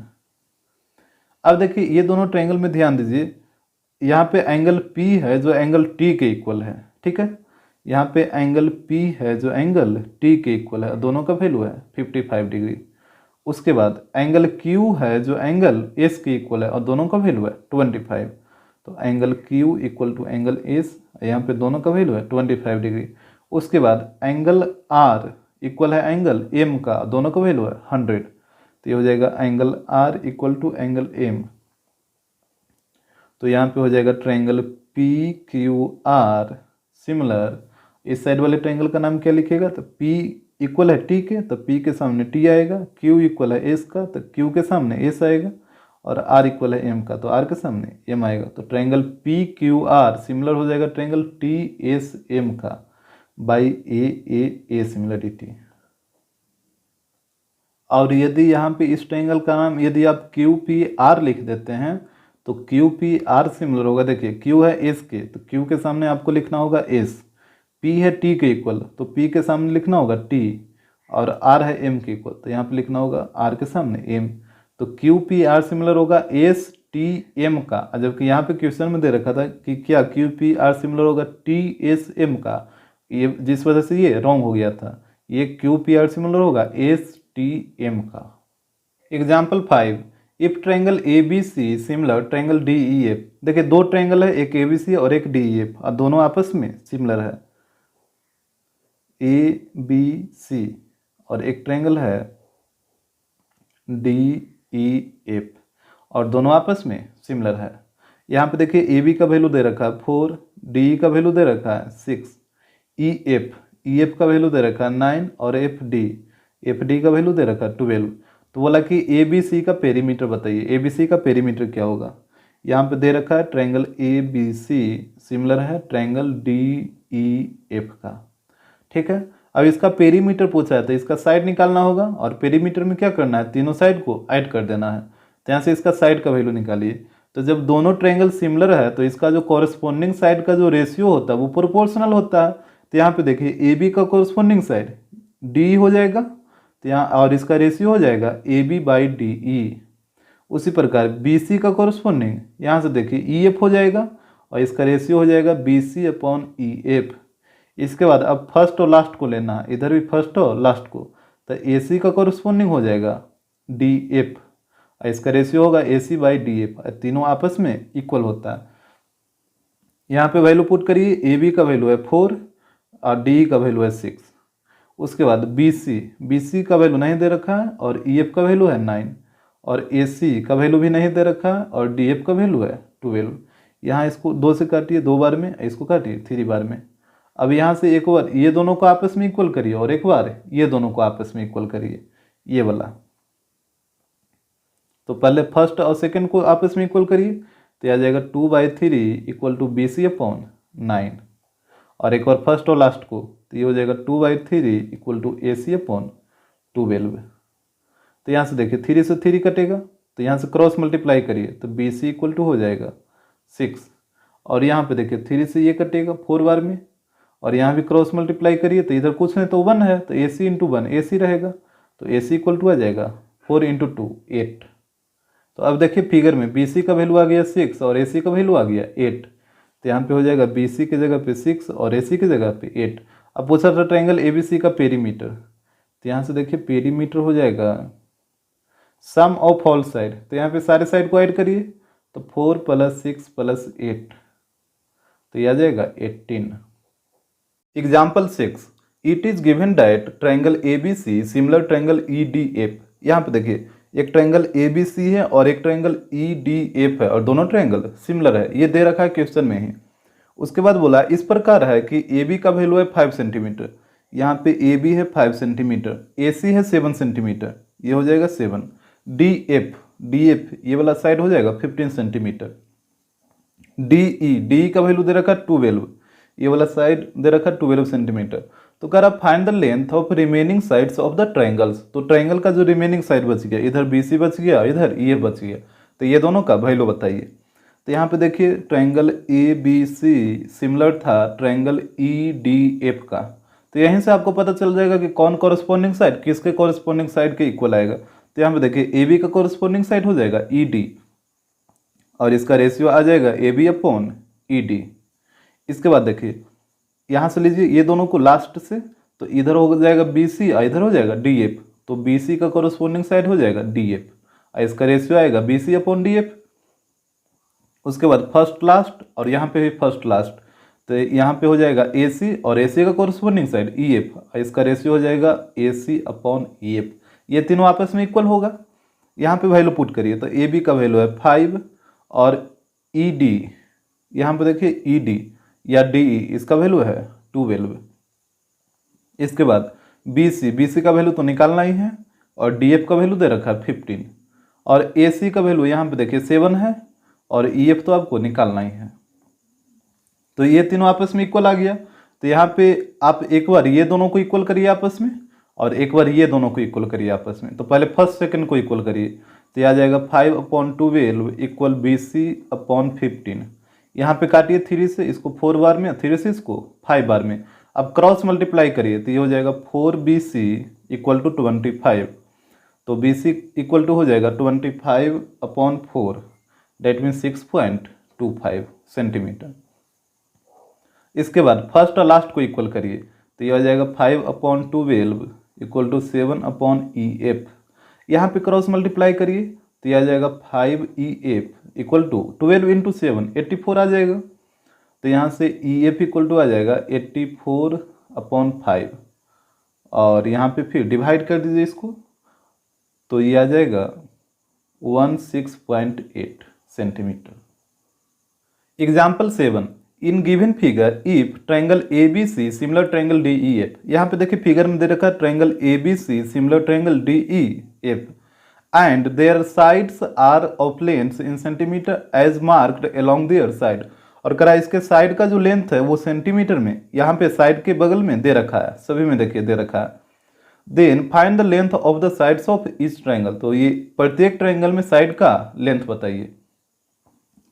अब देखिए ये दोनों ट्रायंगल में ध्यान दीजिए, यहाँ पे एंगल P है जो एंगल T के इक्वल है, ठीक है। यहाँ पे एंगल P है जो एंगल T के इक्वल है, दोनों का वैल्यू है 55 डिग्री। उसके बाद एंगल Q है जो एंगल S के इक्वल है और दोनों का वैल्यू है 25। तो angle Q equal to angle S, यहाँ पे दोनों का वैल्यू है 25 डिग्री। उसके बाद एंगल R इक्वल है एंगल M का, दोनों का वैल्यू है 100। तो ये हो जाएगा angle R equal to angle M। तो यहाँ पे हो जाएगा triangle P Q R similar, इस साइड वाले ट्रायंगल का नाम क्या लिखेगा, तो P इक्वल है T के, तो P के सामने T आएगा, Q इक्वल है S का, तो Q के सामने S आएगा, और R इक्वल है M का, तो R के सामने M आएगा। तो triangle P Q R similar हो जाएगा ट्रायंगल टी एस एम का बाई ए सिमिलरिटी। और यदि यहाँ पे इस ट्रायंगल का नाम यदि आप क्यू पी आर लिख देते हैं, तो क्यू पी आर सिमिलर होगा। देखिए क्यू है एस के, तो क्यू के सामने आपको लिखना होगा एस, पी है टी के इक्वल, तो पी के सामने लिखना होगा टी, और आर है एम के इक्वल, तो यहाँ पे लिखना होगा आर के सामने एम। तो क्यू पी आर सिमिलर होगा एस टी एम का, जबकि यहाँ पे क्वेश्चन में दे रखा था कि क्या क्यू पी आर सिमिलर होगा टी एस एम का, ये जिस वजह से ये रॉन्ग हो गया था। ये क्यू पी आर सिमिलर होगा एस टी एम का। Example 5, if triangle A B C similar triangle D E F. देखिए दो ट्रायंगल है, एक ए बी सी और एक डी ई एफ, और दोनों आपस में सिमिलर है, ए बी सी, और एक ट्रायंगल है डी ई एफ, और दोनों आपस में सिमिलर है। यहाँ पे देखिए ए बी का वैल्यू दे रखा है 4, डी का वैल्यू दे रखा है 6, ई एफ का वैल्यू दे रखा है 9 और एफ डी का वैल्यू दे रखा है 12। तो बोला कि ए बी सी का पेरीमीटर बताइए। ए बी सी का पेरीमीटर क्या होगा? यहाँ पे दे रखा है triangle A B C similar है ट्रायंगल डी ई एफ का। ठीक है, अब इसका पेरीमीटर पूछा है तो इसका साइड निकालना होगा और पेरीमीटर में क्या करना है, तीनों साइड को ऐड कर देना है। तो यहाँ से इसका साइड का वैल्यू निकालिए। तो जब दोनों ट्रायंगल सिमिलर है तो इसका जो कॉरेस्पॉन्डिंग साइड का जो रेशियो होता है वो प्रोपोर्शनल होता है। तो यहाँ पे देखिए ए बी का कॉरेस्पॉन्डिंग साइड डी हो जाएगा, तो यहाँ और इसका रेशियो हो जाएगा A B by D E. उसी प्रकार बी सी का कॉरेस्पॉन्डिंग यहाँ से देखिए ई एफ हो जाएगा और इसका रेशियो हो जाएगा B C upon E F. इसके बाद अब फर्स्ट और लास्ट को लेना है, इधर भी फर्स्ट और लास्ट को, तो ए सी का कॉरेस्पॉन्डिंग हो जाएगा डी एफ और इसका रेशियो होगा ए सी बाई डी एफ। तीनों आपस में इक्वल होता है। यहाँ पे वैल्यू पुट करिए, ए बी का वैल्यू है 4 और डी का वैल्यू है 6। उसके बाद बी सी का वैल्यू नहीं दे रखा है और ई एफ का वैल्यू है 9 और ए सी का वैल्यू भी नहीं दे रखा है और डी एफ का वैल्यू है 12। यहाँ इसको 2 से काटिए 2 बार में, इसको काटिए 3 बार में। अब यहाँ से एक बार ये दोनों को आपस में इक्वल करिए और एक बार ये दोनों को आपस में इक्वल करिए, ये वाला। तो पहले फर्स्ट और सेकंड को आपस में इक्वल करिए, तो आ जाएगा 2/3 equal to B C upon 9 और एक बार फर्स्ट और लास्ट को, तो ये हो जाएगा 2/3 equal to A C upon 12। तो यहाँ से देखिए 3 से 3 कटेगा, तो यहाँ से क्रॉस मल्टीप्लाई करिए तो बी सी इक्वल टू हो जाएगा 6 और यहाँ पे देखिए 3 से ये कटेगा 4 बार में और यहाँ भी क्रॉस मल्टीप्लाई करिए तो इधर कुछ नहीं तो 1 है, तो ए सी इंटू 1 ए सी रहेगा, तो ए सी इक्वल टू आ जाएगा 4 इंटू 2 8। तो अब देखिए फिगर में बी सी का वैल्यू आ गया 6 और ए सी का वैल्यू आ गया 8, तो यहाँ पे हो जाएगा बी सी की जगह पे 6 और ए सी की जगह पे 8। अब पूछा था ट्रायंगल ए बी सी का पेरीमीटर, तो यहाँ से देखिए पेरीमीटर हो जाएगा सम ऑफ ऑल साइड, तो यहाँ पे सारे साइड को ऐड करिए तो 4 + 6 + 8, तो यह आ जाएगा 18। Example 6, it is given that triangle A B C similar triangle E D F. यहाँ पे देखिए एक ट्रायंगल ए बी सी है और एक ट्रायंगल ई डी एफ है और दोनों ट्रायंगल सिमिलर है, ये दे रखा है क्वेश्चन में ही। उसके बाद बोला इस प्रकार है कि ए बी का वैल्यू है 5 सेंटीमीटर, यहाँ पे ए बी है 5 सेंटीमीटर, ए सी है 7 सेंटीमीटर, ये हो जाएगा 7, डी एफ ये वाला साइड हो जाएगा 15 सेंटीमीटर, डी का वैल्यू दे रखा है 12, ये वाला साइड दे रखा है 12 सेंटीमीटर। तो कह रहा find the length of remaining sides of the triangles. तो ट्रायंगल का जो रिमेनिंग साइड बच गया, इधर बी सी बच गया, इधर ई एफ बच गया, तो ये दोनों का वैल्यू बताइए। तो यहाँ पे देखिए triangle A B C similar था ट्रायंगल ई डी एफ का, तो यहीं से आपको पता चल जाएगा कि कौन कॉरेस्पॉन्डिंग साइड किसके कॉरेस्पॉन्डिंग साइड के इक्वल आएगा। तो यहाँ पे देखिए ए बी का कॉरेस्पॉन्डिंग साइड हो जाएगा ई डी और इसका रेशियो आ जाएगा A B upon E D. इसके बाद देखिए यहाँ से लीजिए ये दोनों को लास्ट से, तो इधर हो जाएगा बी सी और इधर हो जाएगा डी एफ, तो बी सी का कॉरेस्पॉन्डिंग साइड हो जाएगा डी एफ और इसका रेशियो आएगा B C upon D F. उसके बाद फर्स्ट लास्ट और यहाँ पे भी फर्स्ट लास्ट, तो यहाँ पे हो जाएगा ए सी और ए सी का कॉरेस्पॉन्डिंग साइड ई एफ और इसका रेशियो हो जाएगा A C upon E F. ये तीनों आपस में इक्वल होगा। यहाँ पे वैल्यू पुट करिए तो ए बी का वैल्यू है 5 और ई डी, यहाँ पे देखिए ई डी या डी ई इसका वैल्यू है 12। इसके बाद बी सी का वैल्यू तो निकालना ही है और डी एफ का वैल्यू दे रखा है 15 और ए सी का वैल्यू यहाँ पे देखिए 7 है और ई एफ तो आपको निकालना ही है। तो ये तीनों आपस में इक्वल आ गया। तो यहाँ पे आप एक बार ये दोनों को इक्वल करिए आपस में और एक बार ये दोनों को इक्वल करिए आपस में। तो पहले फर्स्ट सेकंड को इक्वल करिए, तो यह आ जाएगा 5/12 इक्वल बी सी अपॉन 15। यहाँ पे काटिए 3 से, इसको 4 बार में, 3 से इसको 5 बार में। अब क्रॉस मल्टीप्लाई करिए तो ये हो जाएगा 4BC इक्वल टू 25, तो BC इक्वल टू हो जाएगा 25/4, डेट मीन 6.25 सेंटीमीटर। इसके बाद फर्स्ट और लास्ट को इक्वल करिए तो ये हो जाएगा 5/12 इक्वल टू 7/EF। यहाँ पे क्रॉस मल्टीप्लाई करिए तो ये आ जाएगा 5EF इक्वल टू 12 इंटू 7 84 आ जाएगा। तो यहाँ से EF इक्वल टू आ जाएगा 84/5 और यहाँ पे फिर डिवाइड कर दीजिए इसको, तो ये आ जाएगा 16.8 centimetre. Example 7, in given figure if triangle A B C similar triangle D E F. यहाँ पे देखिए फिगर में दे रखा है triangle A B C similar triangle D E F and their sides are of length in centimetre as marked along their side. और करा इसके साइड का जो लेंथ है वो सेंटीमीटर में यहाँ पे साइड के बगल में दे रखा है, सभी में देखिए दे रखा है। Then find the length of the sides of each triangle. तो ये प्रत्येक ट्रायंगल में साइड का लेंथ बताइए।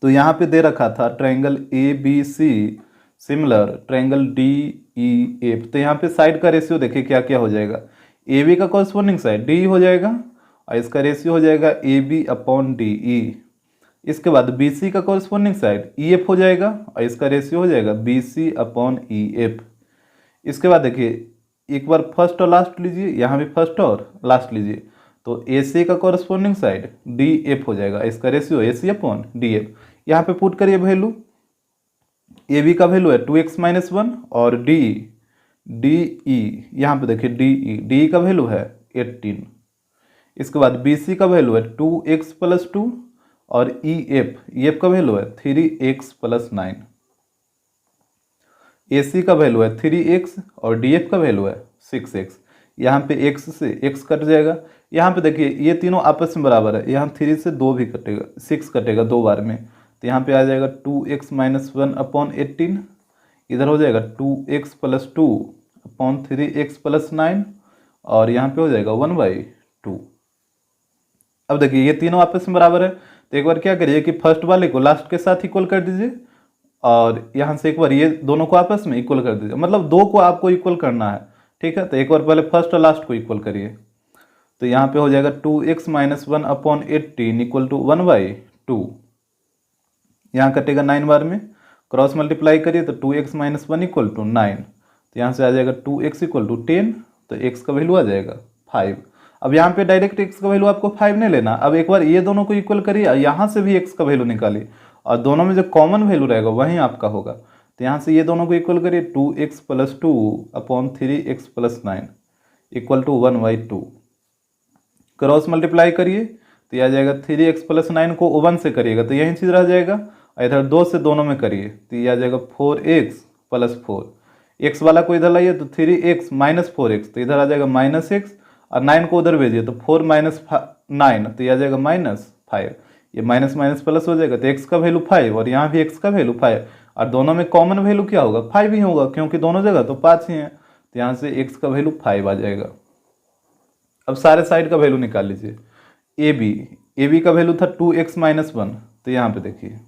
तो यहाँ पे दे रखा था triangle A B C similar triangle D E F. तो यहाँ पे साइड का रेशियो देखिए क्या क्या हो जाएगा, ए बी का कॉरस्पॉन्डिंग साइड डी हो जाएगा और इसका रेशियो हो जाएगा A B upon D E. इसके बाद बी सी का कॉरस्पॉन्डिंग साइड ई एफ हो जाएगा और इसका रेशियो हो जाएगा B C upon E F. इसके बाद देखिए एक बार फर्स्ट और लास्ट लीजिए, यहाँ भी फर्स्ट और लास्ट लीजिए। तो ए सी का कॉरस्पॉन्डिंग साइड डी एफ हो जाएगा, इसका ratio A C upon D F. यहाँ पे पुट करिए वैल्यू, ए बी का वैल्यू है 2x-1 और डी ई यहाँ पे देखिए डी ई का वैल्यू है 18। इसके बाद बी सी का वैल्यू है 2x+2 और ई एफ का वैल्यू है 3x+9। ए सी का वैल्यू है 3x और डी एफ का वैल्यू है 6x। यहाँ पे x से x कट जाएगा। यहाँ पे देखिए ये तीनों आपस में बराबर है, यहाँ 3 से 2 भी कटेगा, 6 कटेगा 2 बार में। तो यहाँ पे आ जाएगा 2x-1 अपॉन 18, इधर हो जाएगा 2x+2 अपॉन 3x+9 और यहाँ पे हो जाएगा 1/2। अब देखिए ये तीनों आपस में बराबर है, तो एक बार क्या करिए कि फर्स्ट वाले को लास्ट के साथ इक्वल कर दीजिए और यहाँ से एक बार ये दोनों को आपस में इक्वल कर दीजिए, मतलब दो को आपको इक्वल करना है, ठीक है। तो एक बार पहले फर्स्ट और लास्ट को इक्वल करिए। तो यहाँ पे हो जाएगा 2x-1 अपॉन 18 इक्वल टू 1/2। यहाँ कटेगा 9 बार में, क्रॉस मल्टीप्लाई करिए तो 2x-1 इक्वल टू 9। तो यहाँ से आ जाएगा 2x इक्वल टू 10, तो x का वैल्यू आ जाएगा 5। अब यहाँ पे डायरेक्ट x का वैल्यू आपको 5 नहीं लेना, अब एक बार ये दोनों को इक्वल करिए, यहाँ से भी x का वैल्यू निकालिए और दोनों में जो कॉमन वैल्यू रहेगा वही आपका होगा। तो यहाँ से ये दोनों को इक्वल करिए 2x+2 upon 3x+9 equal to 1/2। Cross multiply करिए तो यह आ जाएगा 3x+9 को 1 से करिएगा तो यही चीज़ रह जाएगा, इधर 2 से दोनों में करिए तो यह आ जाएगा 4x+4। x वाला को इधर लाइए तो 3x - 4x, तो इधर आ जाएगा -x और 9 को उधर भेजिए तो 4 - 9, तो यह आ जाएगा -5। ये माइनस माइनस प्लस हो जाएगा तो x का वैल्यू 5 और यहाँ भी x का वैल्यू 5 और दोनों में कॉमन वैल्यू क्या होगा 5 ही होगा क्योंकि दोनों जगह तो 5 ही है, तो यहाँ से x का वैल्यू 5 आ जाएगा। अब सारे साइड का वैल्यू निकाल लीजिए। ए बी का वैल्यू था 2x - 1, तो यहाँ पे देखिए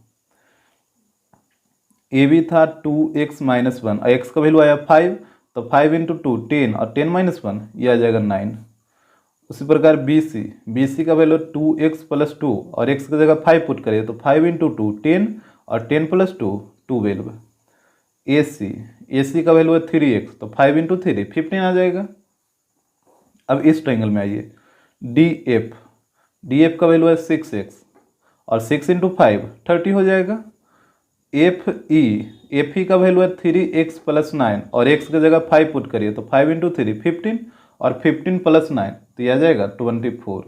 ए बी था 2x - 1 और x का वैल्यू आया 5, तो 5 × 2 10 और 10 - 1 ये आ जाएगा 9। उसी प्रकार बी सी का वैल्यू 2x + 2 और x की जगह 5 पुट करिए तो 5 × 2 10 और 10 + 2 12। ए सी का वैल्यू है 3x, तो 5 × 3 15 आ जाएगा। अब इस ट्रायंगल में आइए डी एफ का वैल्यू है 6x और 6 × 5 30 हो जाएगा। एफ ई का वैल्यू है 3x + 9 और x की जगह 5 पुट करिए तो 5 × 3 15 और 15 + 9 तो यह आ जाएगा 24।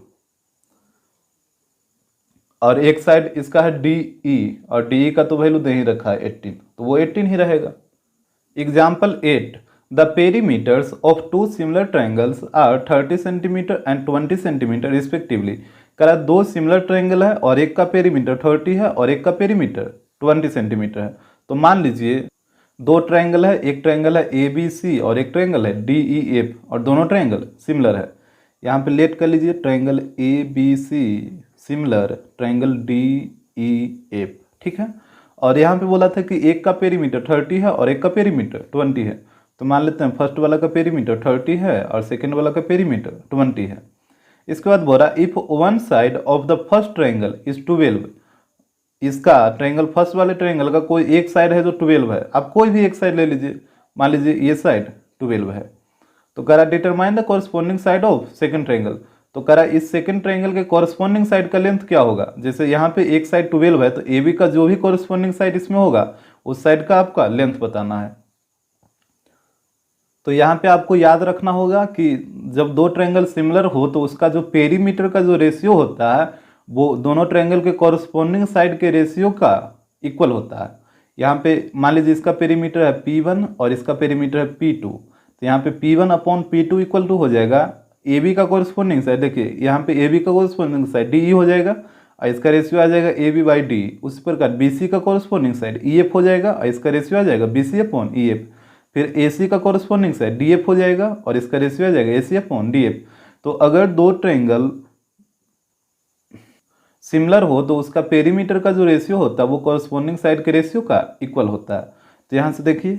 और एक साइड इसका है डी ई और डी ई का तो वैल्यू दे ही रखा है 18, तो वो 18 ही रहेगा। Example 8, the perimeters of two similar triangles are 30 centimetre and 20 centimetre respectively. करा दो सिमिलर ट्रायंगल है और एक का पेरीमीटर 30 है और एक का पेरीमीटर 20 सेंटीमीटर है। तो मान लीजिए दो ट्रायंगल है, एक ट्रायंगल है ए बी सी और एक ट्रायंगल है डी ई एफ और दोनों ट्रायंगल सिमिलर है। यहाँ पे लेट कर लीजिए triangle A B C similar triangle D E F, ठीक है। और यहाँ पे बोला था कि एक का पेरीमीटर 30 है और एक का पेरीमीटर 20 है, तो मान लेते हैं फर्स्ट वाला का पेरीमीटर 30 है और सेकेंड वाला का पेरीमीटर 20 है। इसके बाद बोला if one side of the first triangle is 12, इसका ट्रायंगल फर्स्ट वाले ट्रायंगल का कोई एक साइड है जो 12 है, आप कोई भी एक साइड ले लीजिए, मान लीजिए ये साइड 12 है, तो करा determine the corresponding side of second triangle. तो करा इस सेकंड ट्रायंगल के कॉरस्पॉन्डिंग साइड का लेंथ क्या होगा। जैसे यहाँ पे एक साइड 12 है तो ए बी का जो भी कॉरस्पॉन्डिंग साइड इसमें होगा उस साइड का आपका लेंथ बताना है। तो यहाँ पे आपको याद रखना होगा कि जब दो ट्रायंगल सिमिलर हो तो उसका जो पेरीमीटर का जो रेशियो होता है वो दोनों ट्रायंगल के कॉरस्पॉन्डिंग साइड के रेशियो का इक्वल होता है। यहाँ पे मान लीजिए इसका पेरीमीटर है P1 और इसका पेरीमीटर है P2, तो यहाँ पे P1 upon P2 equal to हो जाएगा ए बी का कॉरस्पॉन्डिंग साइड, देखिए यहाँ पे ए बी का कॉरस्पॉन्डिंग साइड डी ई हो जाएगा और इसका रेशियो आ जाएगा ए बी बाई डी। उसी प्रकार बी सी का कॉरस्पॉन्डिंग साइड ई एफ हो जाएगा और इसका रेशियो आ जाएगा B C upon E F. फिर ए सी का कॉरस्पॉन्डिंग साइड डी एफ हो जाएगा और इसका रेशियो आ जाएगा A C upon D F. तो अगर दो ट्रायंगल सिमिलर हो तो उसका पेरीमीटर का जो रेशियो होता है वो कॉरस्पॉन्डिंग साइड के रेशियो का इक्वल होता है। तो यहाँ से देखिए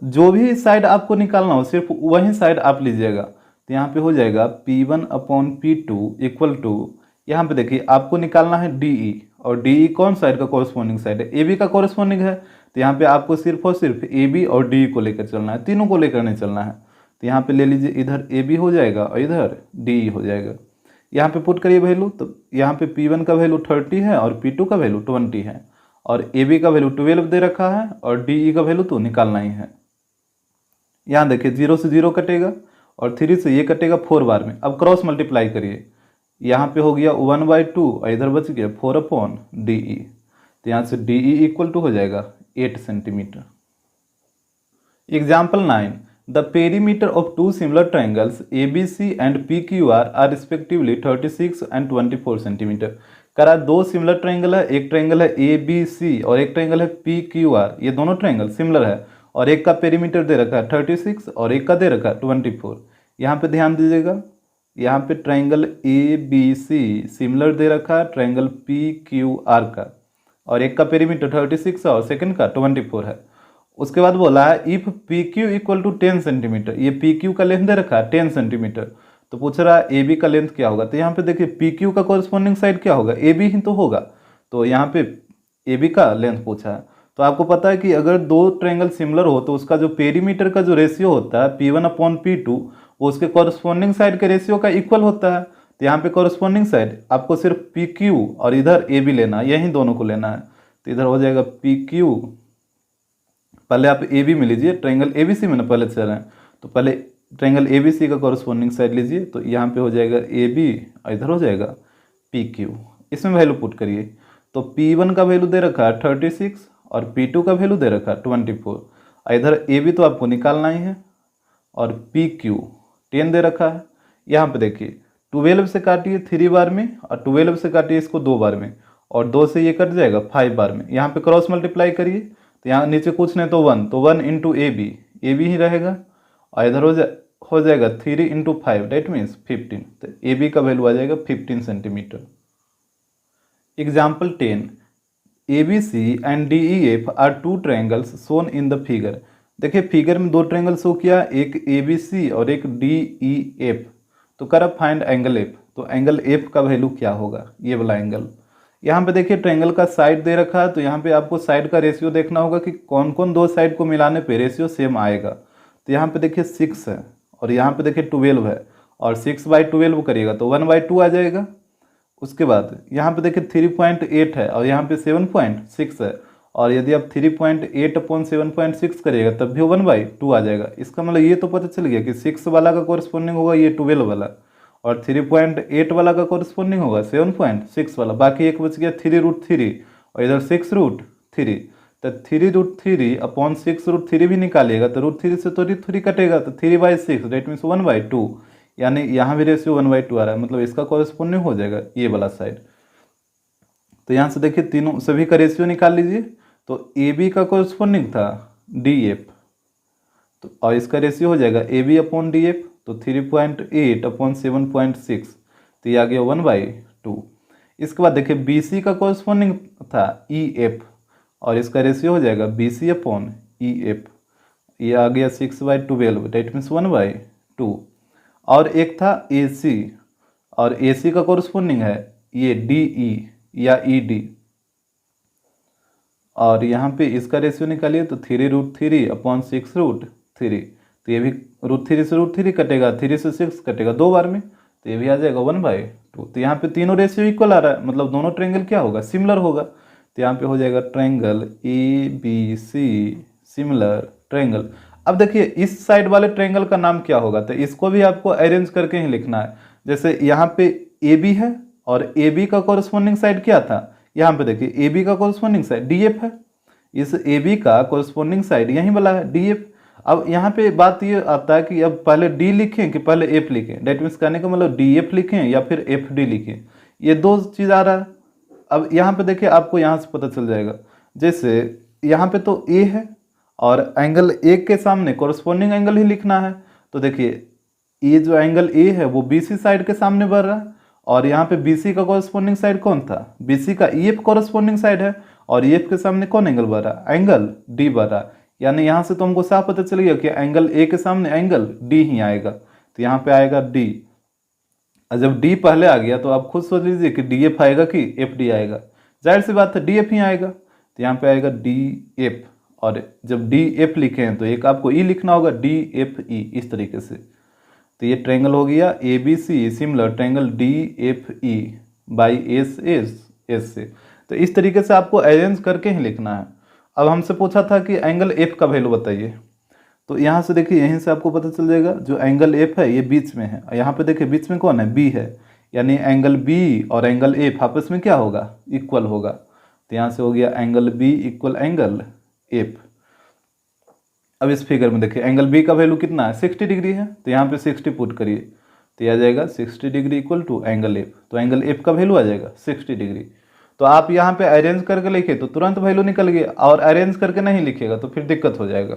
जो भी साइड आपको निकालना हो सिर्फ वही साइड आप लीजिएगा। तो यहाँ पे हो जाएगा P1 upon P2 equal to, यहाँ पे देखिए आपको निकालना है DE और DE कौन साइड का कॉरस्पॉन्डिंग साइड है, AB का कॉरस्पॉन्डिंग है। तो यहाँ पे आपको सिर्फ और सिर्फ AB और DE को लेकर चलना है, तीनों को लेकर नहीं चलना है। तो यहाँ पे ले लीजिए इधर AB हो जाएगा और इधर DE हो जाएगा। यहाँ पे पुट करिए वैल्यू, तो यहाँ पे P1 का वैल्यू 30 है और P2 का वैल्यू 20 है और AB का वैल्यू 12 दे रखा है और DE का वैल्यू तो निकालना ही है। यहाँ देखिए 0 से 0 कटेगा और 3 से ये कटेगा 4 बार में। अब क्रॉस मल्टीप्लाई करिए, यहाँ पे हो गया 1/2 और इधर बच गया 4 अपॉन DE। तो यहाँ से DE इक्वल टू हो जाएगा 8 centimetre. Example 9, the perimeter of two similar triangles ABC and PQR are respectively 36 and 24 centimetre. करा दो सिमिलर ट्रायंगल है, एक ट्रायंगल है ABC और एक ट्रायंगल है PQR, ये दोनों ट्रायंगल सिमिलर है और एक का पेरीमीटर दे रखा है 36 और एक का दे रखा है 24। यहाँ पे ध्यान दीजिएगा, यहाँ पे ट्रायंगल ABC सिमिलर दे रखा है ट्रायंगल PQR का और एक का पेरीमीटर 36 है और सेकंड का 24 है। उसके बाद बोला है if PQ equal to 10 centimetre, ये PQ का लेंथ दे रखा है 10 सेंटीमीटर, तो पूछ रहा है AB का लेंथ क्या होगा। तो यहाँ पे देखिए PQ का कॉरस्पॉन्डिंग साइड क्या होगा, AB ही तो होगा, तो यहाँ पे AB का लेंथ पूछा है। तो आपको पता है कि अगर दो ट्रायंगल सिमिलर हो तो उसका जो पेरीमीटर का जो रेशियो होता है P1 अपॉन P2 वो उसके कॉरस्पॉन्डिंग साइड के रेशियो का इक्वल होता है। तो यहाँ पे कॉरस्पॉन्डिंग साइड आपको सिर्फ PQ और इधर AB लेना है, यही दोनों को लेना है। तो इधर हो जाएगा PQ, पहले आप AB में लीजिए, ट्रायंगल ABC में ना पहले चल रहे हैं, तो पहले ट्रायंगल ABC का कॉरस्पॉन्डिंग साइड लीजिए। तो यहाँ पे हो जाएगा AB और इधर हो जाएगा PQ। इसमें वैल्यू पुट करिए, तो P1 का वैल्यू दे रखा है 36 और P2 का वैल्यू दे रखा है 24 और इधर AB तो आपको निकालना ही है और PQ 10 दे रखा है। यहाँ पे देखिए 12 से काटिए 3 बार में और 12 से काटिए इसको 2 बार में और 2 से ये कट जाएगा 5 बार में। यहाँ पे क्रॉस मल्टीप्लाई करिए, तो यहाँ नीचे कुछ नहीं तो 1, तो 1 इंटू AB ही रहेगा और इधर हो जाएगा 3 इंटू 5 डेट मीन्स 15। तो AB का वैल्यू आ जाएगा 15 centimetre. Example 10, ABC and DEF are two triangles shown in the figure. देखिए फिगर में दो ट्रायंगल शो किया, एक ABC और एक DEF। तो करा फाइंड एंगल F, तो एंगल F का वैल्यू क्या होगा, ये वाला एंगल। यहाँ पे देखिए ट्रायंगल का साइड दे रखा है, तो यहाँ पे आपको साइड का रेशियो देखना होगा कि कौन कौन दो साइड को मिलाने पे रेशियो सेम आएगा। तो यहाँ पे देखिए 6 है और यहाँ पे देखिए 12 है और 6/12 करिएगा तो 1/2 आ जाएगा। उसके बाद यहाँ पे देखिए 3.8 है और यहाँ पे 7.6 है और यदि आप 3.8 अपॉन 7.6 करिएगा तब भी 1/2 आ जाएगा। इसका मतलब ये तो पता चल गया कि 6 वाला का कॉरस्पॉन्डिंग होगा ये 12 वाला और 3.8 वाला का कॉरस्पॉन्डिंग होगा 7.6 वाला। बाकी एक बच गया 3√3 और इधर 6√3, तो 3√3 अपॉन 6√3 भी निकालिएगा तो √3 से तो √3 कटेगा तो 3/6 डेट मीन्स 1/2, यानी यहाँ भी रेशियो 1/2 आ रहा है, मतलब इसका कॉरस्पॉन्डिंग हो जाएगा ये वाला साइड। तो यहाँ से देखिए तीनों सभी का रेशियो निकाल लीजिए। तो AB का कॉरस्पॉन्डिंग था DF, तो और इसका रेशियो हो जाएगा AB अपॉन DF, तो 3.8 अपॉन 7.6, तो ये आ गया 1/2। इसके बाद देखिए BC का कॉरस्पॉन्डिंग था EF और इसका रेशियो हो जाएगा BC अपॉन EF, ये आ गया 6/12 डेट मीन्स 1/2। और एक था AC और AC का कॉरस्पॉन्डिंग है ये DE या ED और यहाँ पे इसका रेशियो निकालिए तो 3√3 अपॉन 6√3, तो ये भी √3 से √3 कटेगा, 3 से 6 कटेगा 2 बार में, तो ये भी आ जाएगा 1/2। तो यहाँ पे तीनों रेशियो इक्वल आ रहा है, मतलब दोनों ट्रायंगल क्या होगा, सिमिलर होगा। तो यहाँ पे हो जाएगा ट्रायंगल ABC सिमिलर ट्रायंगल। अब देखिए इस साइड वाले ट्रायंगल का नाम क्या होगा, तो इसको भी आपको अरेंज करके ही लिखना है। जैसे यहाँ पे AB है और ए बी का कॉरस्पॉन्डिंग साइड क्या था, यहाँ पे देखिए ए बी का कॉरस्पॉन्डिंग साइड डी एफ है, इस ए बी का कॉरस्पॉन्डिंग साइड यहीं वाला है डी एफ। अब यहाँ पे बात ये आता है कि अब पहले डी लिखें कि पहले एफ लिखें, डेट मीन्स कहने का मतलब डी एफ लिखें या फिर एफ डी लिखें, ये दो चीज़ आ रहा है। अब यहाँ पे देखिए आपको यहाँ से पता चल जाएगा, जैसे यहाँ पे तो ए है और एंगल ए के सामने कॉरस्पॉन्डिंग एंगल ही लिखना है, तो देखिए ये जो एंगल ए है वो बी सी साइड के सामने बढ़ रहा है, और यहाँ पे बी सी का कॉरस्पॉन्डिंग साइड कौन था, बी सी का ई एफ कॉरस्पॉन्डिंग साइड है, और ई एफ के सामने कौन एंगल बढ़ रहा है, एंगल डी बढ़ रहा है। यानी यहाँ से तो हमको साफ पता चल गया कि एंगल ए के सामने एंगल डी ही आएगा, तो यहाँ पे आएगा डी। और जब डी पहले आ गया तो आप खुद सोच लीजिए कि डी एफ आएगा कि एफ डी आएगा, जाहिर सी बात है डी एफ ही आएगा, तो यहाँ पे आएगा डी एफ। और जब डी एफ लिखे हैं तो एक आपको ई लिखना होगा, डी एफ ई, इस तरीके से। तो ये ट्रायंगल हो गया A B C similar triangle D F E by S S से। तो इस तरीके से आपको अरेंज करके ही लिखना है। अब हमसे पूछा था कि एंगल एफ का वैल्यू बताइए, तो यहाँ से देखिए यहीं से आपको पता चल जाएगा जो एंगल एफ है ये बीच में है, यहाँ पे देखिए बीच में कौन है, बी है, यानी एंगल बी और एंगल एफ आपस में क्या होगा, इक्वल होगा। तो यहाँ से हो गया angle B equal angle F. अब इस फिगर में देखिए एंगल बी का वैल्यू कितना है, 60 डिग्री है, तो यहाँ पे 60 पुट करिए, तो यह आ जाएगा 60 degree equal to angle F. तो एंगल एफ का वैल्यू आ जाएगा 60 डिग्री। तो आप यहाँ पे अरेंज करके लिखे तो तुरंत वैल्यू निकल गया, और अरेंज करके नहीं लिखेगा तो फिर दिक्कत हो जाएगा।